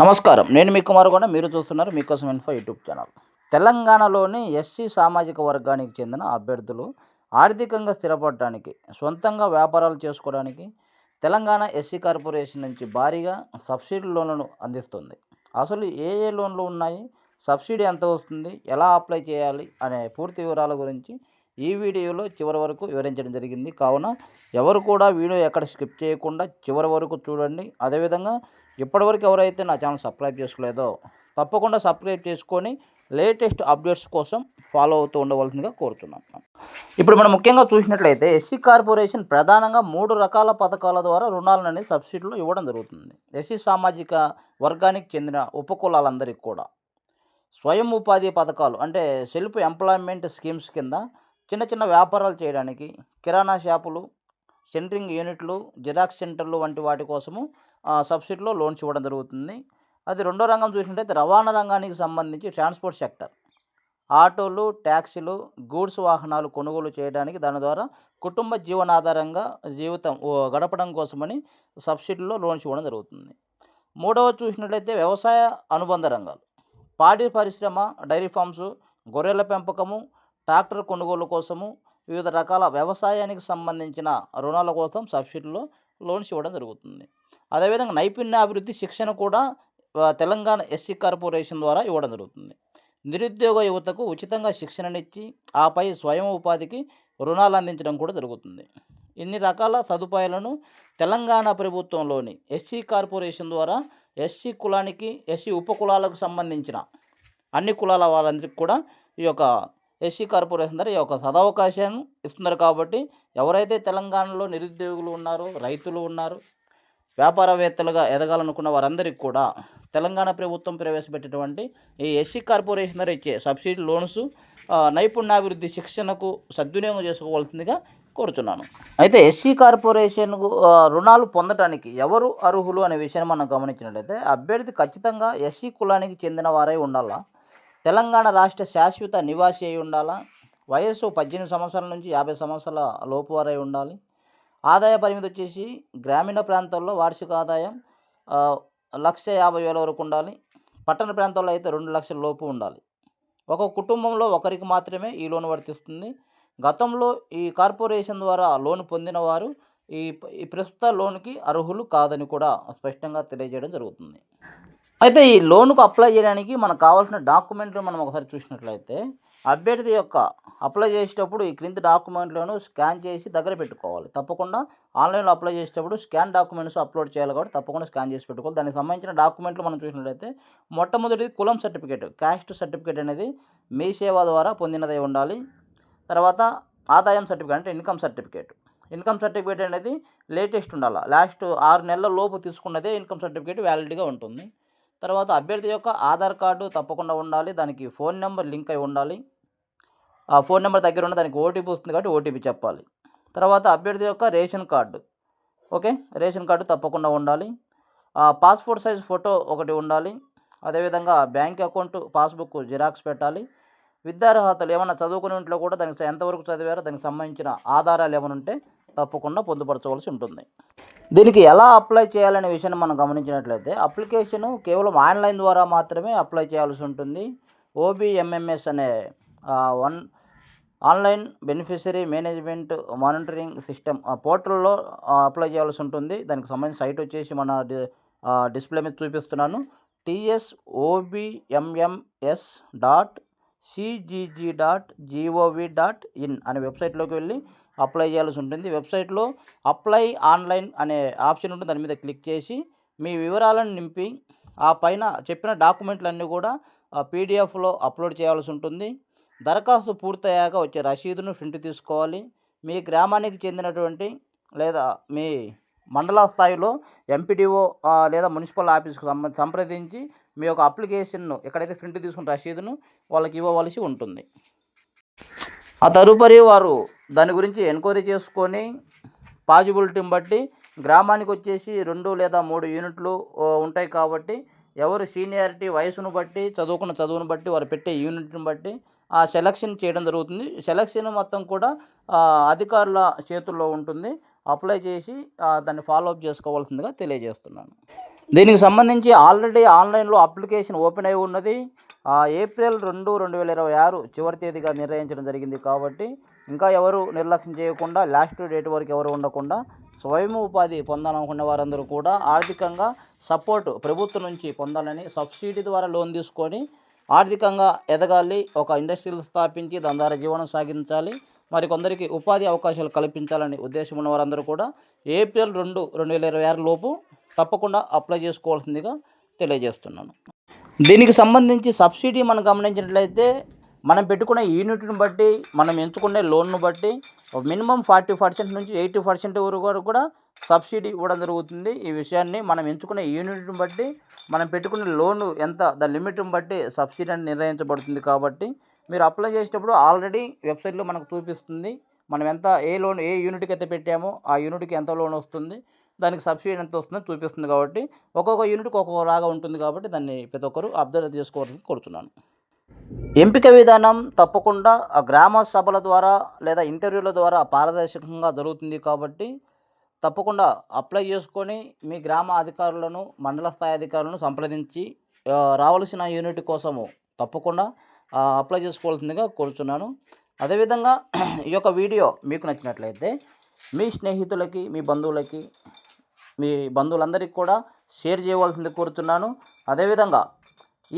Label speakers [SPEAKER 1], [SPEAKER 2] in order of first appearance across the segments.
[SPEAKER 1] నమస్కారం. నేను మీ కుమారగొండ. మీరు చూస్తున్నారు మీకోసం ఇన్ఫో యూట్యూబ్ ఛానల్. తెలంగాణలోని ఎస్సీ సామాజిక వర్గానికి చెందిన అభ్యర్థులు ఆర్థికంగా స్థిరపడడానికి, సొంతంగా వ్యాపారాలు చేసుకోవడానికి తెలంగాణ ఎస్సీ కార్పొరేషన్ నుంచి భారీగా సబ్సిడీ లోన్లను అందిస్తుంది. అసలు ఏ ఏ లోన్లు ఉన్నాయి, సబ్సిడీ ఎంత వస్తుంది, ఎలా అప్లై చేయాలి అనే పూర్తి వివరాల గురించి ఈ వీడియోలో చివరి వరకు వివరించడం జరిగింది. కావున ఎవరు కూడా వీడియో ఎక్కడ స్కిప్ చేయకుండా చివరి వరకు చూడండి. అదేవిధంగా ఇప్పటివరకు ఎవరైతే నా ఛానల్ సబ్స్క్రైబ్ చేసుకోలేదో తప్పకుండా సబ్స్క్రైబ్ చేసుకొని లేటెస్ట్ అప్డేట్స్ కోసం ఫాలో అవుతూ ఉండవలసిందిగా కోరుతున్నాను. ఇప్పుడు మనం ముఖ్యంగా చూసినట్లయితే ఎస్సీ కార్పొరేషన్ ప్రధానంగా 3 రకాల పథకాల ద్వారా రుణాలను సబ్సిడీలు ఇవ్వడం జరుగుతుంది. ఎస్సీ సామాజిక వర్గానికి చెందిన ఉపకులాలందరికీ కూడా స్వయం ఉపాధి పథకాలు అంటే సెల్ఫ్ ఎంప్లాయ్మెంట్ స్కీమ్స్ కింద చిన్న చిన్న వ్యాపారాలు చేయడానికి కిరాణా షాపులు, సెంటరింగ్ యూనిట్లు, జిరాక్స్ సెంటర్లు వంటి వాటి కోసము సబ్సిడీలో లోన్స్ ఇవ్వడం జరుగుతుంది. అది రెండో రంగం చూసినట్టయితే రవాణా రంగానికి సంబంధించి ట్రాన్స్పోర్ట్ సెక్టర్, ఆటోలు, ట్యాక్సీలు, గూడ్స్ వాహనాలు కొనుగోలు చేయడానికి, దాని ద్వారా కుటుంబ జీవనాధారంగా జీవితం గడపడం కోసమని సబ్సిడీలో లోన్స్ ఇవ్వడం జరుగుతుంది. మూడవ చూసినట్లయితే వ్యవసాయ అనుబంధ రంగాలు, పాడి పరిశ్రమ, డైరీ ఫార్మ్స్, గొర్రెల పెంపకము, ట్రాక్టర్ కొనుగోలు కోసము, వివిధ రకాల వ్యవసాయానికి సంబంధించిన రుణాల కోసం సబ్సిడీలో లోన్స్ ఇవ్వడం జరుగుతుంది. అదేవిధంగా నైపుణ్యాభివృద్ధి శిక్షణ కూడా తెలంగాణ ఎస్సీ కార్పొరేషన్ ద్వారా ఇవ్వడం జరుగుతుంది. నిరుద్యోగ యువతకు ఉచితంగా శిక్షణనిచ్చి ఆపై స్వయం ఉపాధికి రుణాలు అందించడం కూడా జరుగుతుంది. ఇన్ని రకాల సదుపాయాలను తెలంగాణ ప్రభుత్వంలోని ఎస్సీ కార్పొరేషన్ ద్వారా ఎస్సీ కులానికి, ఎస్సీ ఉపకులాలకు సంబంధించిన అన్ని కులాల వాళ్ళందరికీ కూడా ఈ యొక్క ఎస్సీ కార్పొరేషన్ ద్వారా ఈ యొక్క సదవకాశాన్ని ఇస్తున్నారు. కాబట్టి ఎవరైతే తెలంగాణలో నిరుద్యోగులు ఉన్నారో, రైతులు ఉన్నారు, వ్యాపారవేత్తలుగా ఎదగాలనుకున్న వారందరికీ కూడా తెలంగాణ ప్రభుత్వం ప్రవేశపెట్టేటువంటి ఈ ఎస్సీ కార్పొరేషన్ ద్వారా ఇచ్చే సబ్సిడీ లోన్స్ నైపుణ్యాభివృద్ధి శిక్షణకు సద్వినియోగం చేసుకోవాల్సిందిగా కోరుతున్నాను. అయితే ఎస్సీ కార్పొరేషన్ రుణాలు పొందడానికి ఎవరు అర్హులు అనే విషయాన్ని మనం గమనించినట్లయితే అభ్యర్థి ఖచ్చితంగా ఎస్సీ కులానికి చెందిన వారై ఉండాలా, తెలంగాణ రాష్ట్ర శాశ్వత నివాసి అయి ఉండాలా, వయస్సు 18 సంవత్సరాల నుంచి 50 సంవత్సరాల లోపు వారై ఉండాలి, ఆదాయ పరిమితి వచ్చేసి గ్రామీణ ప్రాంతాల్లో వార్షిక ఆదాయం 1,50,000 వరకు ఉండాలి, పట్టణ ప్రాంతాల్లో అయితే 2 లక్షల లోపు ఉండాలి. ఒక కుటుంబంలో ఒకరికి మాత్రమే ఈ లోన్ వర్తిస్తుంది. గతంలో ఈ కార్పొరేషన్ ద్వారా లోన్ పొందిన వారు ఈ ప్రస్తుత లోన్కి అర్హులు కాదని కూడా స్పష్టంగా తెలియజేయడం జరుగుతుంది. అయితే ఈ లోనుకు అప్లై చేయడానికి మనకు కావాల్సిన డాక్యుమెంట్లు మనం ఒకసారి చూసినట్లయితే అభ్యర్థి యొక్క అప్లై చేసేటప్పుడు ఈ క్రింది డాక్యుమెంట్లను స్కాన్ చేసి దగ్గర పెట్టుకోవాలి. తప్పకుండా ఆన్లైన్లో అప్లై చేసేటప్పుడు స్కాన్ డాక్యుమెంట్స్ అప్లోడ్ చేయాలి కాబట్టి తప్పకుండా స్కాన్ చేసి పెట్టుకోవాలి. దానికి సంబంధించిన డాక్యుమెంట్లు మనం చూసినట్లయితే మొట్టమొదటిది కులం సర్టిఫికేట్, క్యాస్ట్ సర్టిఫికేట్ అనేది మీ సేవ ద్వారా పొందినదై ఉండాలి. తర్వాత ఆదాయం సర్టిఫికేట్ అంటే ఇన్కమ్ సర్టిఫికేట్ అనేది లేటెస్ట్ ఉండాలి. లాస్ట్ 6 నెలల లోపు తీసుకున్నదే ఇన్కమ్ సర్టిఫికేట్ వ్యాలిడ్గా ఉంటుంది. తర్వాత అభ్యర్థి యొక్క ఆధార్ కార్డు తప్పకుండా ఉండాలి. దానికి ఫోన్ నెంబర్ లింక్ అయి ఉండాలి. ఆ ఫోన్ నెంబర్ దగ్గర ఉన్న దానికి ఓటీపీ వస్తుంది కాబట్టి ఓటీపీ చెప్పాలి. తర్వాత అభ్యర్థి యొక్క రేషన్ కార్డు తప్పకుండా ఉండాలి. పాస్పోర్ట్ సైజ్ ఫోటో ఒకటి ఉండాలి. అదేవిధంగా బ్యాంక్ అకౌంట్ పాస్బుక్ జిరాక్స్ పెట్టాలి. విద్యార్హతలు ఏమైనా చదువుకునే ఇంట్లో కూడా దానికి ఎంతవరకు చదివారో దానికి సంబంధించిన ఆధారాలు ఏమైనా ఉంటే తప్పకుండా పొందుపరచవలసి ఉంటుంది. దీనికి ఎలా అప్లై చేయాలనే విషయాన్ని మనం గమనించినట్లయితే అప్లికేషను కేవలం ఆన్లైన్ ద్వారా మాత్రమే అప్లై చేయాల్సి ఉంటుంది. OBMMS అనే online beneficiary management monitoring system పోర్టల్లో అప్లై చేయాల్సి ఉంటుంది. దానికి సంబంధించిన సైట్ వచ్చేసి మన డిస్ప్లే మీద చూపిస్తున్నాను. tsOBMS.cgg.gov.in అనే వెబ్సైట్లోకి వెళ్ళి అప్లై చేయాల్సి ఉంటుంది. వెబ్సైట్లో అప్లై ఆన్లైన్ అనే ఆప్షన్ ఉంటుంది. దాని మీద క్లిక్ చేసి మీ వివరాలను నింపి ఆ పైన చెప్పిన డాక్యుమెంట్లన్నీ కూడా PDFలో అప్లోడ్ చేయాల్సి ఉంటుంది. దరఖాస్తు పూర్తయ్యాక వచ్చే రసీదును ప్రింట్ తీసుకోవాలి. మీ గ్రామానికి చెందినటువంటి లేదా మీ మండల స్థాయిలో MPDO లేదా మున్సిపల్ ఆఫీస్కు సంప్రదించి మీ యొక్క అప్లికేషన్ను ఎక్కడైతే ప్రింట్ తీసుకున్న రసీదును వాళ్ళకి ఇవ్వవలసి ఉంటుంది. ఆ తదుపరి వారు దాని గురించి ఎంక్వైరీ చేసుకొని పాజిబిలిటీని బట్టి గ్రామానికి వచ్చేసి 2 లేదా 3 యూనిట్లు ఉంటాయి కాబట్టి ఎవరు సీనియారిటీ వయసును బట్టి చదువును బట్టి వారు పెట్టే యూనిట్ని బట్టి ఆ సెలక్షన్ చేయడం జరుగుతుంది. సెలక్షన్ మొత్తం కూడా అధికారుల చేతుల్లో ఉంటుంది. అప్లై చేసి దాన్ని ఫాలో అప్ చేసుకోవాల్సిందిగా తెలియజేస్తున్నాను. దీనికి సంబంధించి ఆల్రెడీ ఆన్లైన్లో అప్లికేషన్ ఓపెన్ అయి ఉన్నది. ఏప్రిల్ 2, 2026 చివరి తేదీగా నిర్ణయించడం జరిగింది. కాబట్టి ఇంకా ఎవరు నిర్లక్ష్యం చేయకుండా లాస్ట్ డేట్ వరకు ఎవరు ఉండకుండా స్వయం ఉపాధి పొందాలనుకునే వారందరూ కూడా ఆర్థికంగా సపోర్ట్ ప్రభుత్వం నుంచి పొందాలని, సబ్సిడీ ద్వారా లోన్ తీసుకొని ఆర్థికంగా ఎదగాలి, ఒక ఇండస్ట్రీలు స్థాపించి దాని ద్వారా జీవనం సాగించాలి, మరి కొందరికి ఉపాధి అవకాశాలు కల్పించాలని ఉద్దేశం ఉన్న వారందరూ కూడా ఏప్రిల్ 2, 2026 లోపు తప్పకుండా అప్లై చేసుకోవాల్సిందిగా తెలియజేస్తున్నాను. దీనికి సంబంధించి సబ్సిడీ మనం గమనించినట్లయితే మనం పెట్టుకునే యూనిట్ని బట్టి, మనం ఎంచుకునే లోన్ను బట్టి మినిమం 40% నుంచి 80% వరకు కూడా సబ్సిడీ ఇవ్వడం జరుగుతుంది. ఈ విషయాన్ని మనం ఎంచుకునే యూనిట్ని బట్టి, మనం పెట్టుకునే లోను ఎంత, దాని లిమిట్ని బట్టి సబ్సిడీ అని నిర్ణయించబడుతుంది. కాబట్టి మీరు అప్లై చేసేటప్పుడు ఆల్రెడీ వెబ్సైట్లో మనకు చూపిస్తుంది. మనం ఎంత ఏ యూనిట్కి అయితే పెట్టామో ఆ యూనిట్కి ఎంత లోన్ వస్తుంది, దానికి సబ్సిడీ ఎంత వస్తుందో చూపిస్తుంది. కాబట్టి ఒక్కొక్క యూనిట్కి ఒక్కొక్కలాగా ఉంటుంది. కాబట్టి దాన్ని ప్రతి ఒక్కరు అబ్జర్వ్ చేసుకోవాలని కోరుతున్నాను. ఎంపిక విధానం తప్పకుండా గ్రామ సభల ద్వారా లేదా ఇంటర్వ్యూల ద్వారా పారదర్శకంగా జరుగుతుంది. కాబట్టి తప్పకుండా అప్లై చేసుకొని మీ గ్రామ అధికారులను, మండల స్థాయి అధికారులను సంప్రదించి రావాల్సిన యూనిట్ కోసము తప్పకుండా అప్లై చేసుకోవాల్సిందిగా కోరుచున్నాను. అదేవిధంగా ఈ యొక్క వీడియో మీకు నచ్చినట్లయితే మీ స్నేహితులకి, మీ బంధువులందరికీ కూడా షేర్ చేయవలసింది కోరుతున్నాను. అదేవిధంగా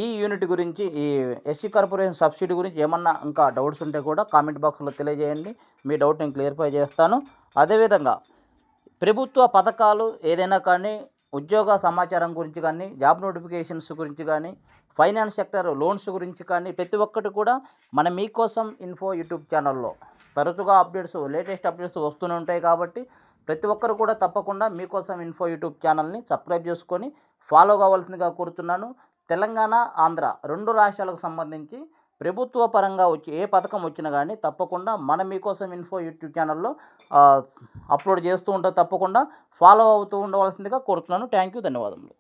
[SPEAKER 1] ఈ యూనిట్ గురించి, ఈ ఎస్సీ కార్పొరేషన్ సబ్సిడీ గురించి ఏమన్నా ఇంకా డౌట్స్ ఉంటే కూడా కామెంట్ బాక్స్లో తెలియజేయండి. మీ డౌట్ నేను క్లియర్ఫై చేస్తాను. అదేవిధంగా ప్రభుత్వ పథకాలు ఏదైనా కానీ, ఉద్యోగ సమాచారం గురించి కానీ, జాబ్ నోటిఫికేషన్స్ గురించి కానీ, ఫైనాన్స్ సెక్టర్ లోన్స్ గురించి కానీ ప్రతి ఒక్కటి కూడా మన మీకోసం ఇన్ఫో యూట్యూబ్ ఛానల్లో తరచుగా లేటెస్ట్ అప్డేట్స్ వస్తూనే ఉంటాయి. కాబట్టి ప్రతి ఒక్కరు కూడా తప్పకుండా మీకోసం ఇన్ఫో యూట్యూబ్ ఛానల్ని సబ్స్క్రైబ్ చేసుకొని ఫాలో కావాల్సిందిగా కోరుతున్నాను. తెలంగాణ, ఆంధ్ర 2 రాష్ట్రాలకు సంబంధించి ప్రభుత్వ పరంగా వచ్చి ఏ పథకం వచ్చినా కానీ తప్పకుండా మన మీకోసం ఇన్ఫో యూట్యూబ్ ఛానల్లో అప్లోడ్ చేస్తూ ఉంటారు. తప్పకుండా ఫాలో అవుతూ ఉండవలసిందిగా కోరుతున్నాను. థ్యాంక్ యూ, ధన్యవాదములు.